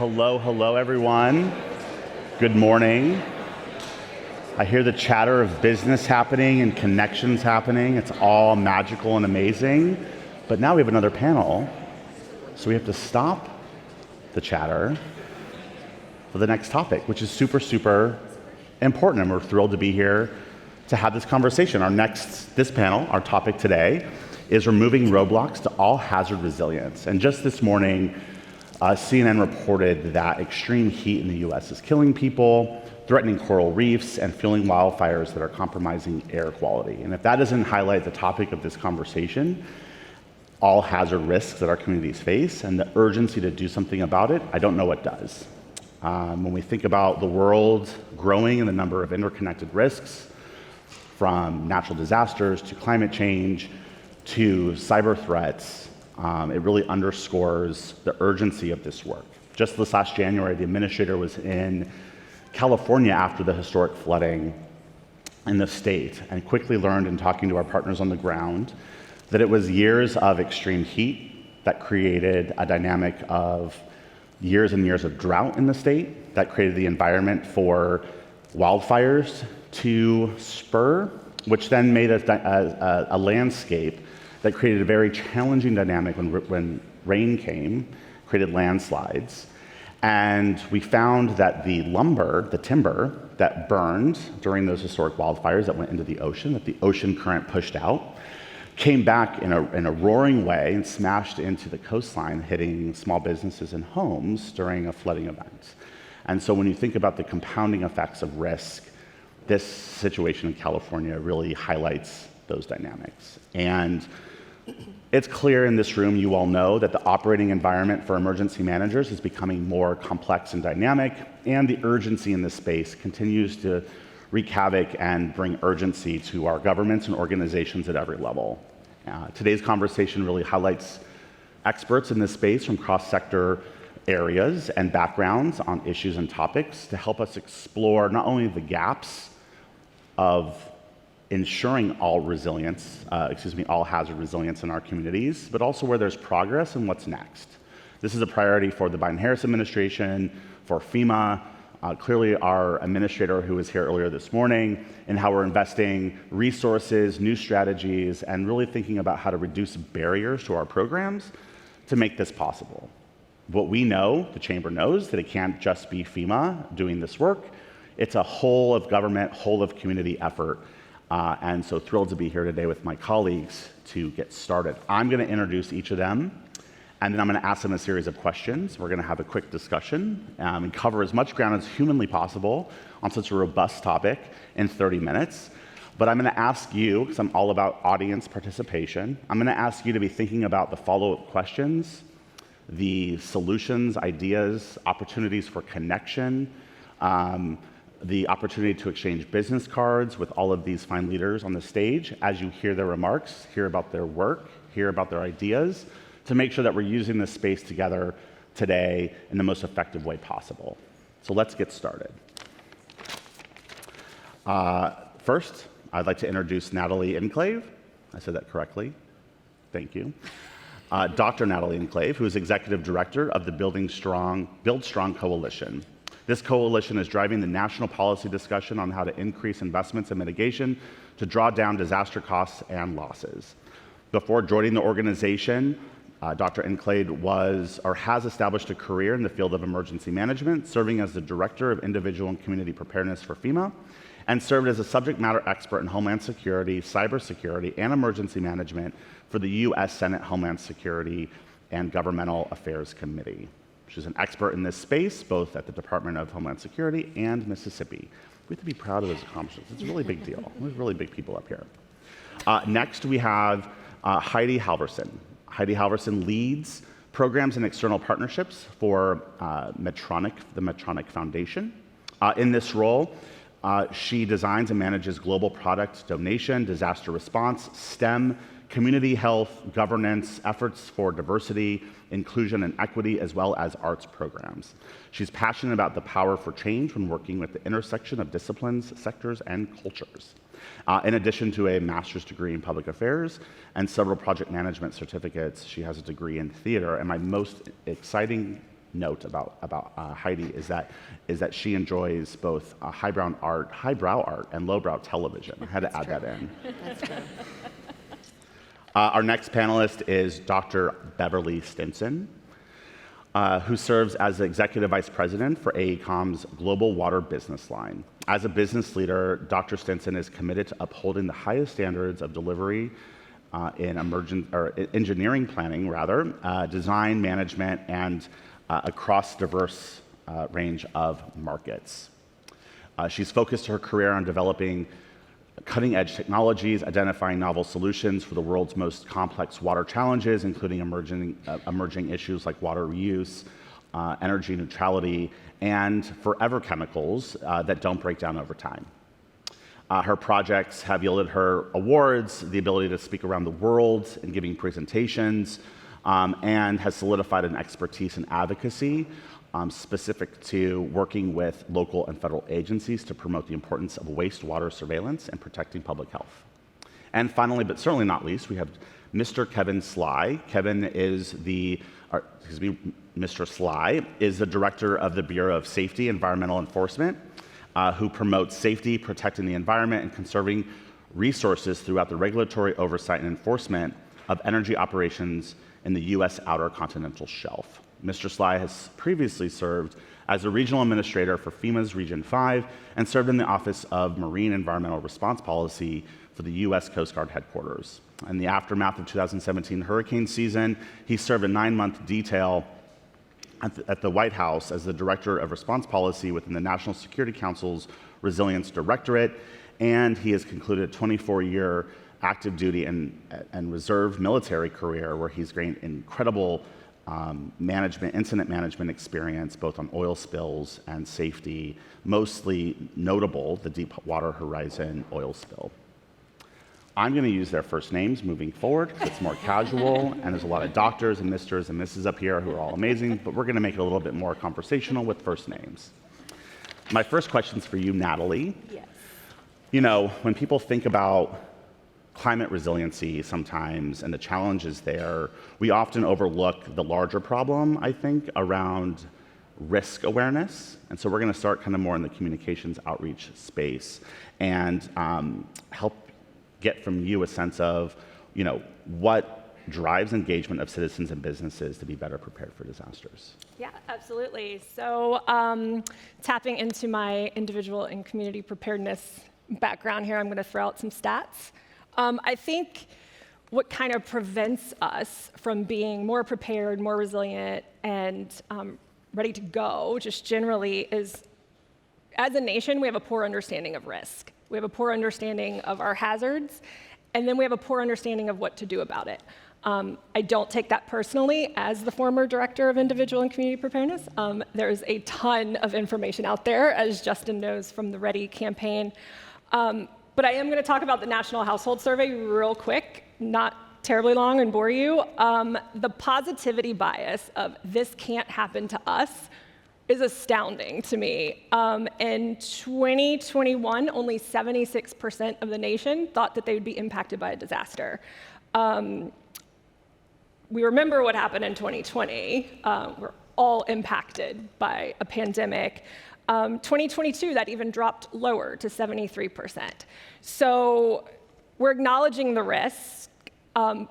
Hello, everyone. Good morning. I hear the chatter of business happening and connections happening. It's all magical and amazing. But now we have another panel, so we have to stop the chatter for the next topic, which is super important, and we're thrilled to be here to have this conversation. This panel, our topic today, is removing roadblocks to all hazard resilience. And just this morning, CNN reported that extreme heat in the US is killing people, threatening coral reefs, and fueling wildfires that are compromising air quality. And if that doesn't highlight the topic of this conversation, all hazard risks that our communities face, and the urgency to do something about it, I don't know what does. When we think about the world growing and the number of interconnected risks, from natural disasters to climate change to cyber threats, it really underscores the urgency of this work. Just this last January, the administrator was in California after the historic flooding in the state and quickly learned in talking to our partners on the ground that it was years of extreme heat that created a dynamic of years and years of drought in the state that created the environment for wildfires to spur, which then made a landscape that created a very challenging dynamic when rain came, created landslides. And we found that the timber that burned during those historic wildfires that went into the ocean, that the ocean current pushed out, came back in a roaring way and smashed into the coastline, hitting small businesses and homes during a flooding event. And so when you think about the compounding effects of risk, this situation in California really highlights those dynamics. And it's clear in this room, you all know, that the operating environment for emergency managers is becoming more complex and dynamic, and the urgency in this space continues to wreak havoc and bring urgency to our governments and organizations at every level. Today's conversation really highlights experts in this space from cross-sector areas and backgrounds on issues and topics to help us explore not only the gaps of ensuring all hazard resilience in our communities, but also where there's progress and what's next. This is a priority for the Biden-Harris administration, for FEMA, clearly our administrator who was here earlier this morning, and how we're investing resources, new strategies, and really thinking about how to reduce barriers to our programs to make this possible. What we know, the Chamber knows, that it can't just be FEMA doing this work. It's a whole of government, whole of community effort. And so thrilled to be here today with my colleagues to get started. I'm going to introduce each of them, and then I'm going to ask them a series of questions. We're going to have a quick discussion and cover as much ground as humanly possible on such a robust topic in 30 minutes. But I'm going to ask you, because I'm all about audience participation, I'm going to ask you to be thinking about the follow-up questions, the solutions, ideas, opportunities for connection, the opportunity to exchange business cards with all of these fine leaders on the stage as you hear their remarks, hear about their work, hear about their ideas, to make sure that we're using this space together today in the most effective way possible. So let's get started. First, I'd like to introduce Natalie Enclave. I said that correctly. Thank you. Dr. Natalie Enclave, who is Executive Director of the Build Strong Coalition. This coalition is driving the national policy discussion on how to increase investments in mitigation to draw down disaster costs and losses. Before joining the organization, Dr. Enclave has established a career in the field of emergency management, serving as the Director of Individual and Community Preparedness for FEMA, and served as a subject matter expert in Homeland Security, Cybersecurity, and Emergency Management for the U.S. Senate Homeland Security and Governmental Affairs Committee. She's an expert in this space, both at the Department of Homeland Security and Mississippi. We have to be proud of those accomplishments. It's a really big deal. There's really big people up here. Next, we have Heidi Halverson. Heidi Halverson leads programs and external partnerships for the Medtronic Foundation. In this role, she designs and manages global product donation, disaster response, STEM, community health, governance, efforts for diversity, inclusion, and equity, as well as arts programs. She's passionate about the power for change when working with the intersection of disciplines, sectors, and cultures. In addition to a master's degree in public affairs and several project management certificates, she has a degree in theater, and my most exciting note about Heidi is that she enjoys both highbrow art and lowbrow television. I had to add that in. That's true. Our next panelist is Dr. Beverly Stinson, who serves as the Executive Vice President for AECOM's Global Water Business Line. As a business leader, Dr. Stinson is committed to upholding the highest standards of delivery in engineering planning, design management, and across diverse range of markets. She's focused her career on developing cutting-edge technologies, identifying novel solutions for the world's most complex water challenges, including emerging issues like water reuse, energy neutrality, and forever chemicals that don't break down over time. Her projects have yielded her awards, the ability to speak around the world in giving presentations, and has solidified an expertise in advocacy specific to working with local and federal agencies to promote the importance of wastewater surveillance and protecting public health. And finally, but certainly not least, we have Mr. Kevin Sly. Mr. Sly is the director of the Bureau of Safety Environmental Enforcement, who promotes safety, protecting the environment, and conserving resources throughout the regulatory oversight and enforcement of energy operations in the U.S. Outer Continental Shelf. Mr. Sly has previously served as a regional administrator for FEMA's Region 5 and served in the Office of Marine Environmental Response Policy for the U.S. Coast Guard headquarters. In the aftermath of 2017 hurricane season, he served a 9-month detail at the White House as the Director of Response Policy within the National Security Council's Resilience Directorate, and he has concluded a 24-year active duty and reserve military career where he's gained incredible incident management experience, both on oil spills and safety, mostly notable the Deepwater Horizon oil spill. I'm going to use their first names moving forward because it's more casual, and there's a lot of doctors and misters and misses up here who are all amazing, but we're going to make it a little bit more conversational with first names. My first question's for you, Natalie. Yes. You know, when people think about climate resiliency sometimes and the challenges there, we often overlook the larger problem, I think, around risk awareness. And so we're going to start kind of more in the communications outreach space and help get from you a sense of, you know, what drives engagement of citizens and businesses to be better prepared for disasters. Yeah, absolutely. So tapping into my individual and community preparedness background here, I'm going to throw out some stats. I think what kind of prevents us from being more prepared, more resilient, and ready to go, just generally, is as a nation, we have a poor understanding of risk. We have a poor understanding of our hazards, and then we have a poor understanding of what to do about it. I don't take that personally as the former director of individual and community preparedness. There's a ton of information out there, as Justin knows from the READY campaign. But I am going to talk about the National Household Survey real quick, not terribly long and bore you. The positivity bias of this can't happen to us is astounding to me. In 2021, only 76% of the nation thought that they would be impacted by a disaster. We remember what happened in 2020. We're all impacted by a pandemic. 2022, that even dropped lower to 73%. So we're acknowledging the risk, but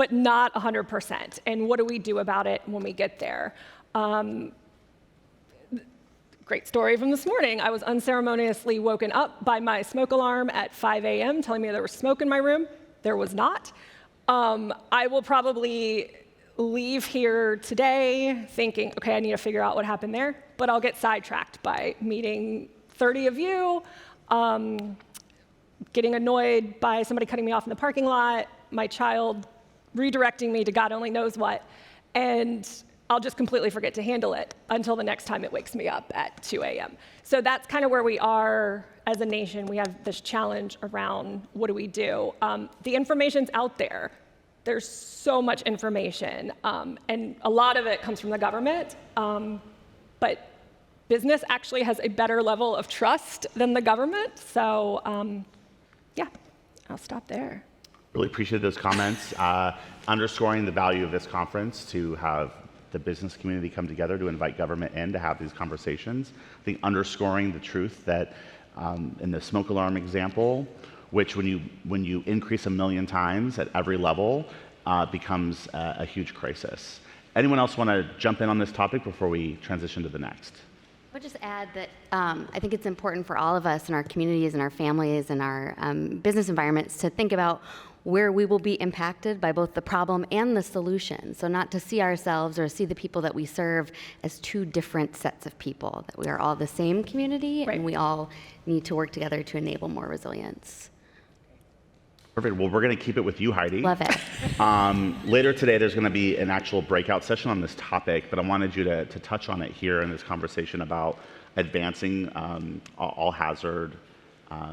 not 100%. And what do we do about it when we get there? Great story from this morning. I was unceremoniously woken up by my smoke alarm at 5 a.m. telling me there was smoke in my room. There was not. I will probably leave here today thinking, okay, I need to figure out what happened there, but I'll get sidetracked by meeting 30 of you, getting annoyed by somebody cutting me off in the parking lot, my child redirecting me to God only knows what, and I'll just completely forget to handle it until the next time it wakes me up at 2 a.m. So that's kind of where we are as a nation. We have this challenge around what do we do? The information's out there. There's so much information, and a lot of it comes from the government, but business actually has a better level of trust than the government, so yeah, I'll stop there. Really appreciate those comments, underscoring the value of this conference to have the business community come together to invite government in to have these conversations. I think underscoring the truth that in the smoke alarm example, which when you increase 1 million times at every level, becomes a huge crisis. Anyone else want to jump in on this topic before we transition to the next? I would just add that I think it's important for all of us in our communities and our families and our business environments to think about where we will be impacted by both the problem and the solution. So not to see ourselves or see the people that we serve as two different sets of people, that we are all the same community and we all need to work together to enable more resilience. Perfect. Well, we're going to keep it with you, Heidi. Love it. Later today, there's going to be an actual breakout session on this topic, but I wanted you to touch on it here in this conversation about advancing all-hazard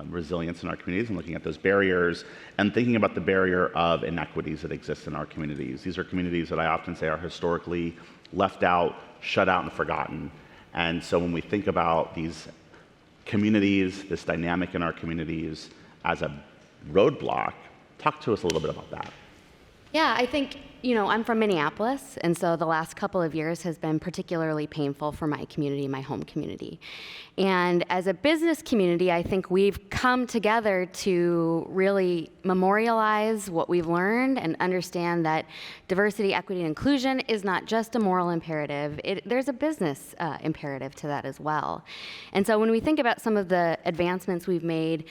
resilience in our communities and looking at those barriers and thinking about the barrier of inequities that exist in our communities. These are communities that I often say are historically left out, shut out, and forgotten. And so when we think about these communities, this dynamic in our communities as a roadblock, talk to us a little bit about that. Yeah, I think, I'm from Minneapolis, and so the last couple of years has been particularly painful for my community, my home community. And as a business community, I think we've come together to really memorialize what we've learned and understand that diversity, equity, and inclusion is not just a moral imperative. There's a business imperative to that as well. And so when we think about some of the advancements we've made,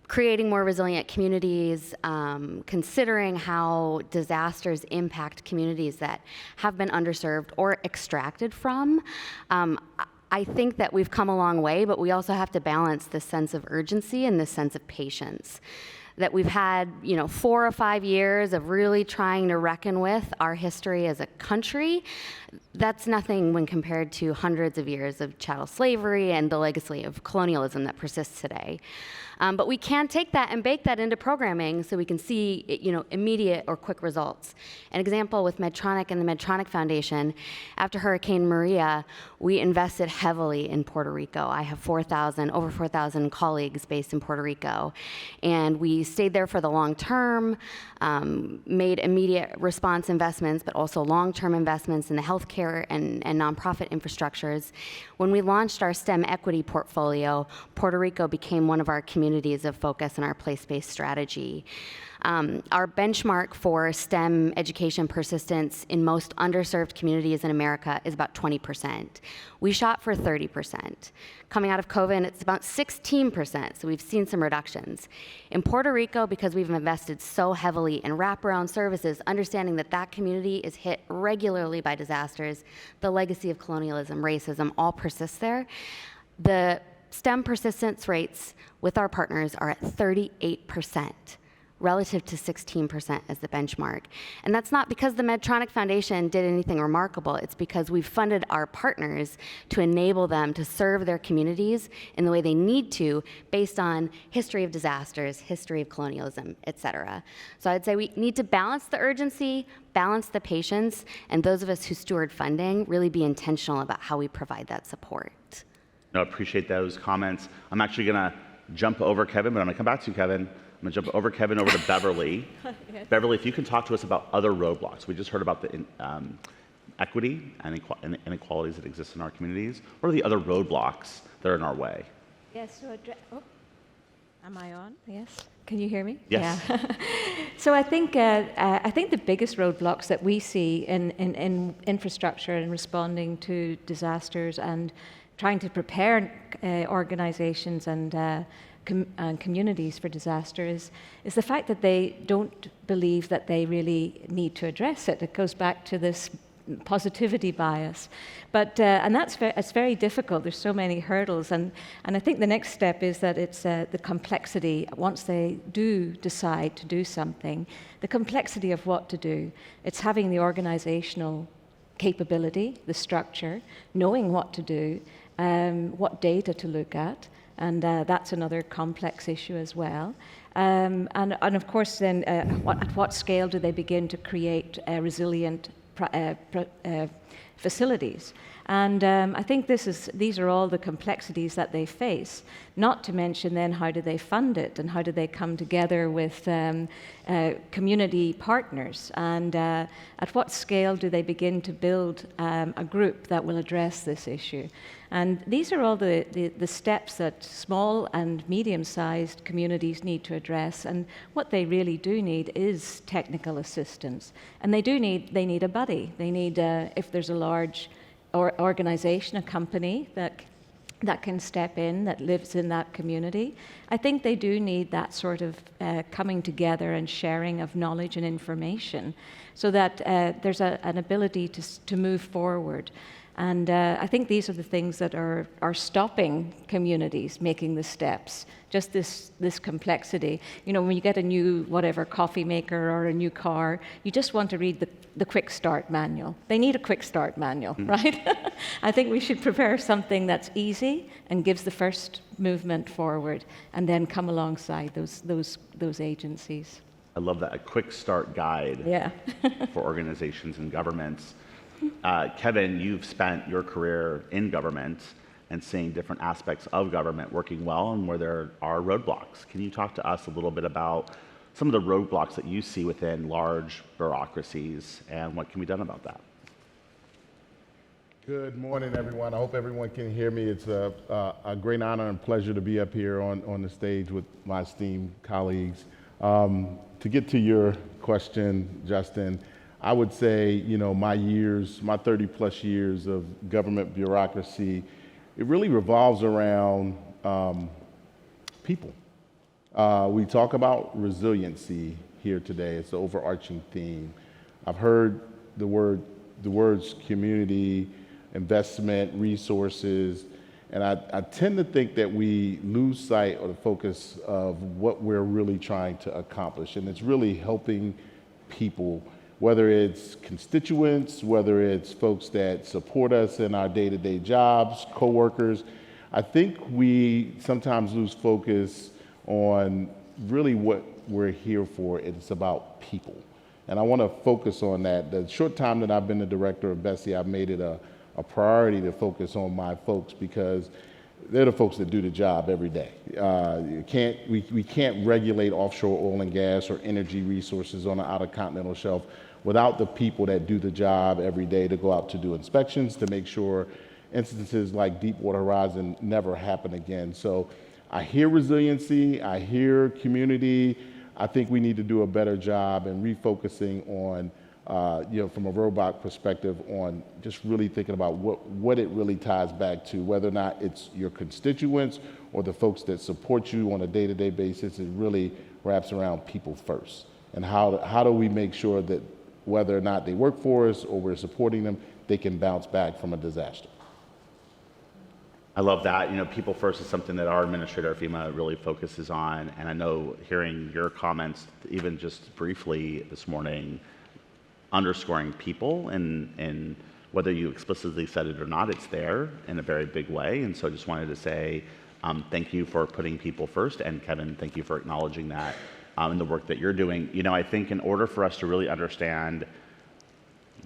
creating more resilient communities, considering how disasters impact communities that have been underserved or extracted from. I think that we've come a long way, but we also have to balance this sense of urgency and this sense of patience. That we've had, 4 or 5 years of really trying to reckon with our history as a country. That's nothing when compared to hundreds of years of chattel slavery and the legacy of colonialism that persists today. But we can take that and bake that into programming so we can see, immediate or quick results. An example with Medtronic and the Medtronic Foundation, after Hurricane Maria, we invested heavily in Puerto Rico. I have over 4,000 colleagues based in Puerto Rico. And we stayed there for the long term, made immediate response investments, but also long-term investments in the healthcare and nonprofit infrastructures. When we launched our STEM equity portfolio, Puerto Rico became one of our communities of focus in our place-based strategy. Our benchmark for STEM education persistence in most underserved communities in America is about 20%. We shot for 30%. Coming out of COVID, it's about 16%, so we've seen some reductions. In Puerto Rico, because we've invested so heavily in wraparound services, understanding that that community is hit regularly by disasters, the legacy of colonialism, racism, all persists there. The STEM persistence rates with our partners are at 38%. Relative to 16% as the benchmark. And that's not because the Medtronic Foundation did anything remarkable. It's because we've funded our partners to enable them to serve their communities in the way they need to based on history of disasters, history of colonialism, et cetera. So I'd say we need to balance the urgency, balance the patience, and those of us who steward funding really be intentional about how we provide that support. No, I appreciate those comments. I'm actually going to jump over Kevin, but I'm going to come back to you, Kevin. I'm going to jump over Kevin over to Beverly. Yes. Beverly, if you can talk to us about other roadblocks. We just heard about the equity and inequalities that exist in our communities. What are the other roadblocks that are in our way? Yes, so am I on? Yes. Can you hear me? Yes. Yeah. So I think the biggest roadblocks that we see in infrastructure and responding to disasters and trying to prepare organizations and communities for disasters is the fact that they don't believe that they really need to address it. It goes back to this positivity bias. But and it's very difficult. There's so many hurdles. And I think the next step is that it's the complexity. Once they do decide to do something, the complexity of what to do. It's having the organizational capability, the structure, knowing what to do, what data to look at. And that's another complex issue as well. And of course, then, at what scale do they begin to create resilient facilities. And I think these are all the complexities that they face, not to mention then how do they fund it and how do they come together with community partners, and at what scale do they begin to build a group that will address this issue. And these are all the steps that small and medium-sized communities need to address, and what they really do need is technical assistance. And they need a buddy. They need, if there's a large organization, a company that can step in, that lives in that community. I think they do need that sort of coming together and sharing of knowledge and information, so that there's an ability to move forward. And I think these are the things that are stopping communities making the steps, just this complexity. You know, when you get a new, whatever, coffee maker or a new car, you just want to read the quick start manual. They need a quick start manual, right? I think we should prepare something that's easy and gives the first movement forward, and then come alongside those agencies. I love that, a quick start guide Yeah. for organizations and governments. Kevin, you've spent your career in government and seeing different aspects of government working well and where there are roadblocks. Can you talk to us a little bit about some of the roadblocks that you see within large bureaucracies and what can be done about that? Good morning, everyone. I hope everyone can hear me. It's a great honor and pleasure to be up here on the stage with my esteemed colleagues. To get to your question, Justin, I would say, you know, my 30 plus years of government bureaucracy, it really revolves around people. We talk about resiliency here today. It's the overarching theme. I've heard the words community, investment, resources, and I tend to think that we lose sight or the focus of what we're really trying to accomplish, and it's really helping people, whether it's constituents, whether it's folks that support us in our day-to-day jobs, coworkers. I think we sometimes lose focus on really what we're here for. It's about people. And I want to focus on that. The short time that I've been the director of Bessie, I've made it a priority to focus on my folks, because they're the folks that do the job every day. We can't regulate offshore oil and gas or energy resources on the outer continental shelf without the people that do the job every day to go out to do inspections, to make sure instances like Deepwater Horizon never happen again. So I hear resiliency, I hear community. I think we need to do a better job in refocusing on, from a roadblock perspective, on just really thinking about what it really ties back to, whether or not it's your constituents or the folks that support you on a day-to-day basis. It really wraps around people first. And how do we make sure that whether or not they work for us or we're supporting them, they can bounce back from a disaster. I love that. You know, people first is something that our administrator, FEMA, really focuses on. And I know hearing your comments, even just briefly this morning, underscoring people and whether you explicitly said it or not, it's there in a very big way. And so I just wanted to say thank you for putting people first. And Kevin, thank you for acknowledging that in the work that you're doing. You know, I think in order for us to really understand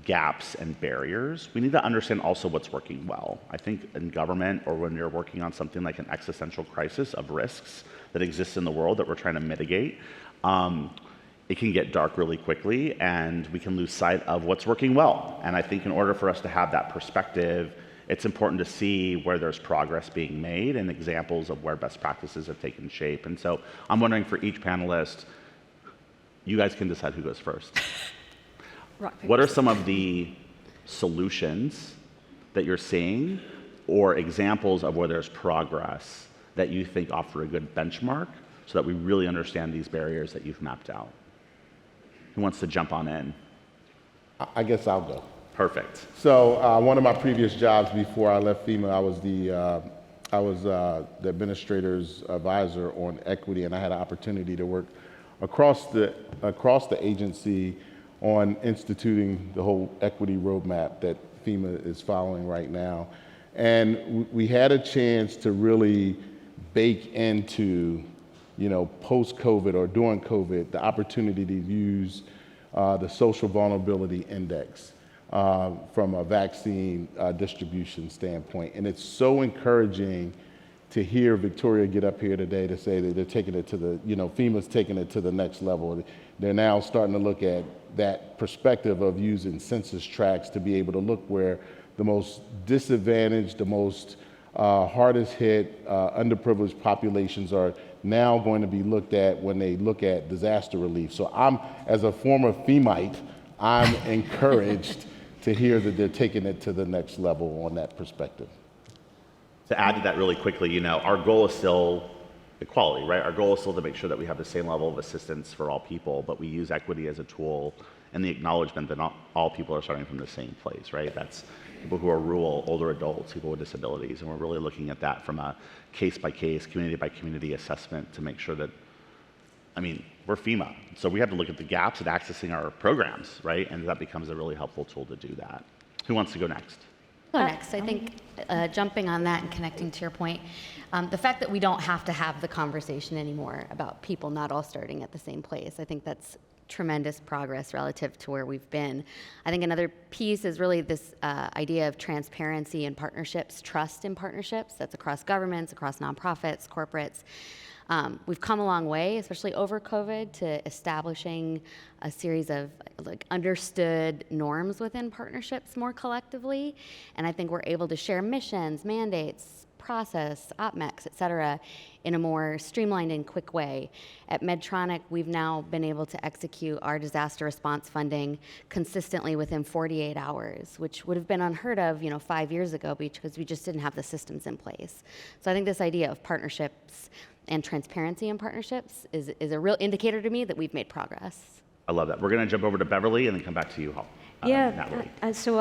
gaps and barriers, we need to understand also what's working well. I think in government, or when you're working on something like an existential crisis of risks that exists in the world that we're trying to mitigate, it can get dark really quickly and we can lose sight of what's working well. And I think in order for us to have that perspective, it's important to see where there's progress being made and examples of where best practices have taken shape. And so I'm wondering, for each panelist, you guys can decide who goes first. What are some of the solutions that you're seeing or examples of where there's progress that you think offer a good benchmark so that we really understand these barriers that you've mapped out? Who wants to jump on in? I guess I'll go. Perfect. So one of my previous jobs before I left FEMA, I was the administrator's advisor on equity, and I had an opportunity to work across the agency on instituting the whole equity roadmap that FEMA is following right now. And we had a chance to really bake into, post-COVID or during COVID, the opportunity to use the social vulnerability index. from a vaccine distribution standpoint. And it's so encouraging to hear Victoria get up here today to say that they're taking it to the, FEMA's taking it to the next level. They're now starting to look at that perspective of using census tracts to be able to look where the most disadvantaged, the most hardest hit, underprivileged populations are now going to be looked at when they look at disaster relief. So as a former FEMite, I'm encouraged to hear that they're taking it to the next level on that perspective. To add to that really quickly, our goal is still equality, right? Our goal is still to make sure that we have the same level of assistance for all people, but we use equity as a tool and the acknowledgement that not all people are starting from the same place, right? That's people who are rural, older adults, people with disabilities, and we're really looking at that from a case-by-case, community-by-community assessment to make sure that, we're FEMA, so we have to look at the gaps in accessing our programs, right? And that becomes a really helpful tool to do that. Who wants to go next? Go next. I think jumping on that and connecting to your point, the fact that we don't have to have the conversation anymore about people not all starting at the same place, I think that's tremendous progress relative to where we've been. I think another piece is really this idea of transparency in partnerships, trust in partnerships. That's across governments, across nonprofits, corporates. We've come a long way, especially over COVID, to establishing a series of understood norms within partnerships more collectively. And I think we're able to share missions, mandates, process, OpMecs, et cetera, in a more streamlined and quick way. At Medtronic, we've now been able to execute our disaster response funding consistently within 48 hours, which would have been unheard of, 5 years ago because we just didn't have the systems in place. So I think this idea of partnerships and transparency in partnerships is a real indicator to me that we've made progress. I love that. We're going to jump over to Beverly and then come back to you, Natalie. So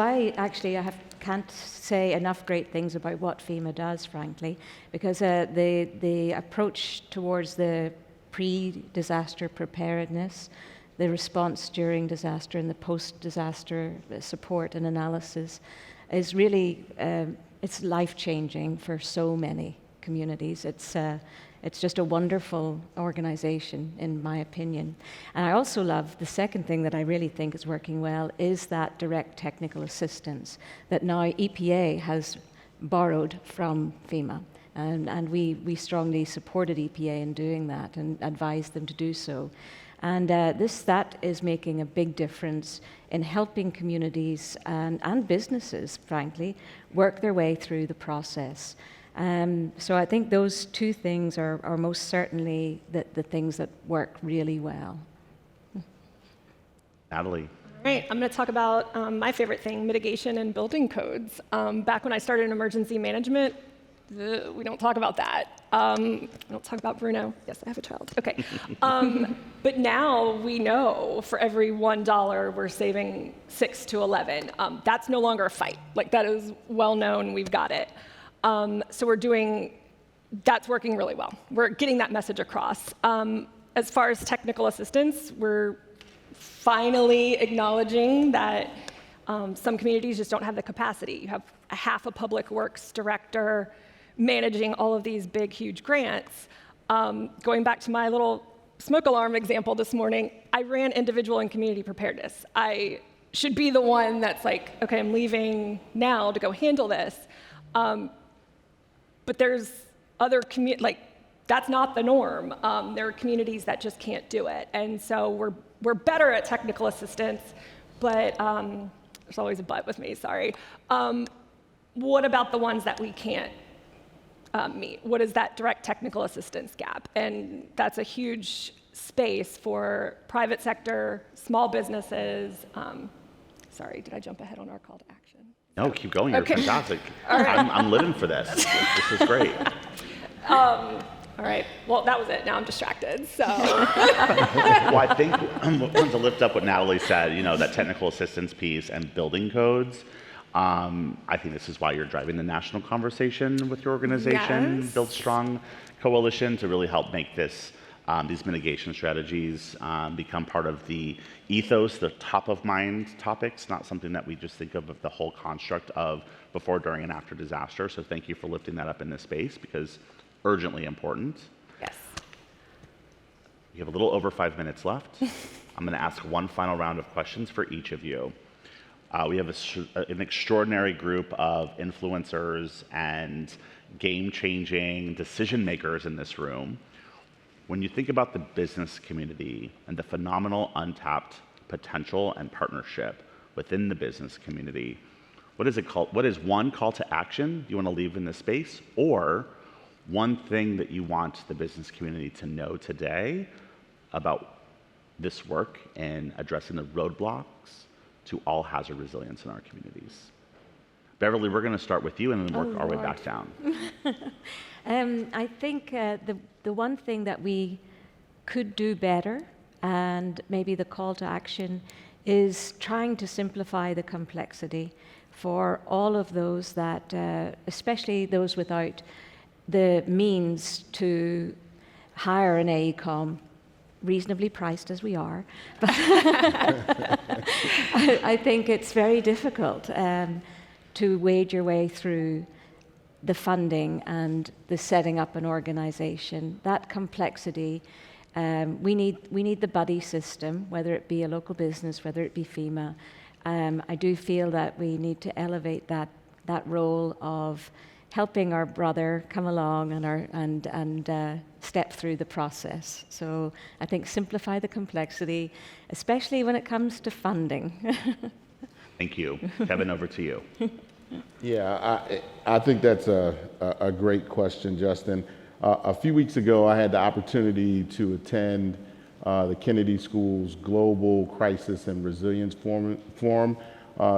can't say enough great things about what FEMA does, frankly, because the approach towards the pre-disaster preparedness, the response during disaster, and the post-disaster support and analysis is really it's life-changing for so many communities. It's just a wonderful organization, in my opinion. And I also love the second thing that I really think is working well is that direct technical assistance that now EPA has borrowed from FEMA. And we strongly supported EPA in doing that and advised them to do so. And that is making a big difference in helping communities and businesses, frankly, work their way through the process. So I think those two things are most certainly the things that work really well. Natalie. All right, I'm going to talk about my favorite thing, mitigation and building codes. Back when I started in emergency management, we don't talk about that. We don't talk about Bruno. Yes, I have a child. Okay. But now we know for every $1, we're saving 6 to 11. That's no longer a fight. That is well known. We've got it. So that's working really well. We're getting that message across. As far as technical assistance, we're finally acknowledging that some communities just don't have the capacity. You have half a public works director managing all of these big, huge grants. Going back to my little smoke alarm example this morning, I ran individual and community preparedness. I should be the one that's like, okay, I'm leaving now to go handle this. But there's other that's not the norm. There are communities that just can't do it. And so we're better at technical assistance, but there's always a but with me, sorry. What about the ones that we can't meet? What is that direct technical assistance gap? And that's a huge space for private sector, small businesses. Sorry, did I jump ahead on our call to action? No, keep going. You're okay. fantastic. Right. I'm living for this. This is great. All right. Well, that was it. Now I'm distracted. So. Well, I think I want to lift up what Natalie said. That technical assistance piece and building codes. I think this is why you're driving the national conversation with your organization, Yes. Build Strong Coalition, to really help make this. These mitigation strategies become part of the ethos, the top of mind topics, not something that we just think of the whole construct of before, during, and after disaster. So thank you for lifting that up in this space because urgently important. Yes. We have a little over 5 minutes left. I'm going to ask one final round of questions for each of you. We have an extraordinary group of influencers and game-changing decision makers in this room. When you think about the business community and the phenomenal untapped potential and partnership within the business community, what is it called? What is one call to action you want to leave in this space, or one thing that you want the business community to know today about this work in addressing the roadblocks to all hazard resilience in our communities? Beverly, we're going to start with you and then work our way back down. I think the one thing that we could do better, and maybe the call to action, is trying to simplify the complexity for all of those that, especially those without the means to hire an AECOM, reasonably priced as we are. But I think it's very difficult to wade your way through the funding and the setting up an organization. That complexity, we need the buddy system, whether it be a local business, whether it be FEMA. I do feel that we need to elevate that role of helping our brother come along and step through the process. So I think simplify the complexity, especially when it comes to funding. Thank you. Kevin, over to you. Yeah, I think that's a great question, Justin. A few weeks ago, I had the opportunity to attend the Kennedy School's Global Crisis and Resilience Forum.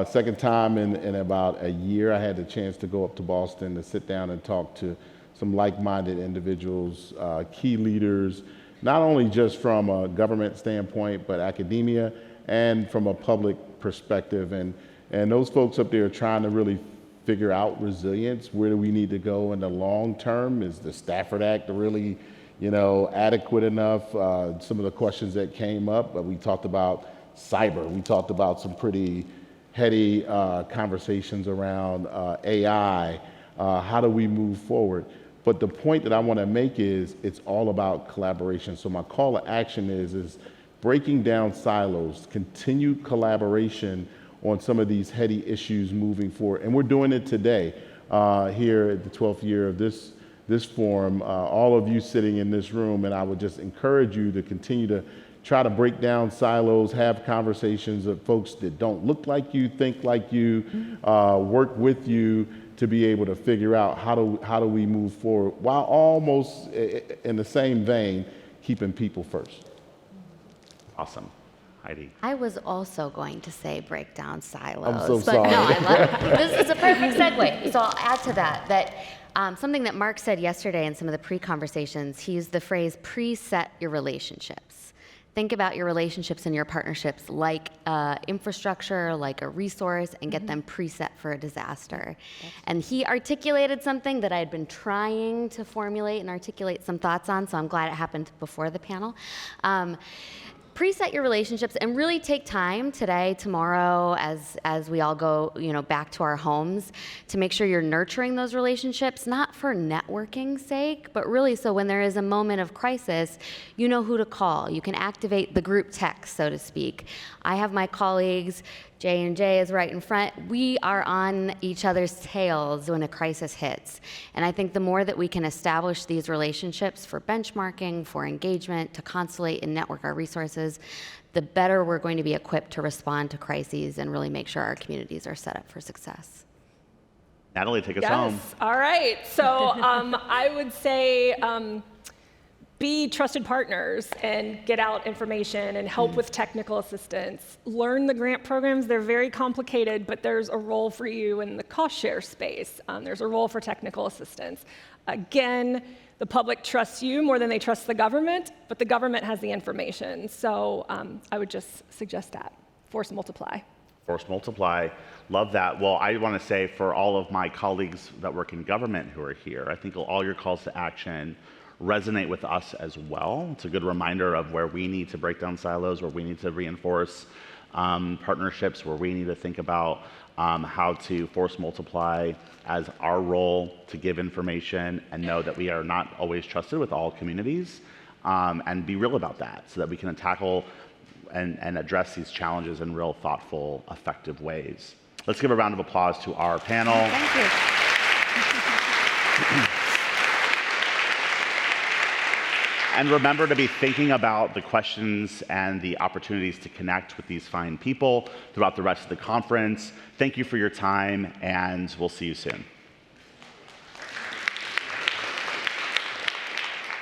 Second time in about a year, I had the chance to go up to Boston to sit down and talk to some like-minded individuals, key leaders, not only just from a government standpoint, but academia and from a public perspective. And those folks up there are trying to really figure out resilience. Where do we need to go in the long term? Is the Stafford Act really, adequate enough? Some of the questions that came up, we talked about cyber. We talked about some pretty heady conversations around AI. How do we move forward? But the point that I want to make is it's all about collaboration. So my call to action is breaking down silos, continued collaboration on some of these heady issues moving forward. And we're doing it today here at the 12th year of this forum, all of you sitting in this room, and I would just encourage you to continue to try to break down silos, have conversations with folks that don't look like you, think like you, work with you to be able to figure out how do we move forward while almost in the same vein, keeping people first. Awesome. Heidi. I was also going to say break down silos. I'm so but sorry. No, I love it. This is a perfect segue. So I'll add to that something that Mark said yesterday in some of the pre-conversations, he used the phrase preset your relationships. Think about your relationships and your partnerships like infrastructure, like a resource, and get them preset for a disaster. And he articulated something that I had been trying to formulate and articulate some thoughts on, so I'm glad it happened before the panel. Preset your relationships and really take time today, tomorrow, as we all go, back to our homes, to make sure you're nurturing those relationships, not for networking's sake, but really so when there is a moment of crisis, you know who to call. You can activate the group text, so to speak. I have my colleagues, J&J is right in front. We are on each other's tails when a crisis hits. And I think the more that we can establish these relationships for benchmarking, for engagement, to constellate and network our resources, the better we're going to be equipped to respond to crises and really make sure our communities are set up for success. Natalie, take us home. All right. So I would say be trusted partners and get out information and help with technical assistance. Learn the grant programs. They're very complicated, but there's a role for you in the cost share space. There's a role for technical assistance. Again, the public trusts you more than they trust the government, but the government has the information. So I would just suggest that. Force multiply. Force multiply. Love that. Well, I want to say for all of my colleagues that work in government who are here, I think all your calls to action resonate with us as well. It's a good reminder of where we need to break down silos, where we need to reinforce partnerships, where we need to think about how to force multiply as our role to give information and know that we are not always trusted with all communities, and be real about that so that we can tackle and address these challenges in real thoughtful, effective ways. Let's give a round of applause to our panel. Thank you. And remember to be thinking about the questions and the opportunities to connect with these fine people throughout the rest of the conference. Thank you for your time, and we'll see you soon.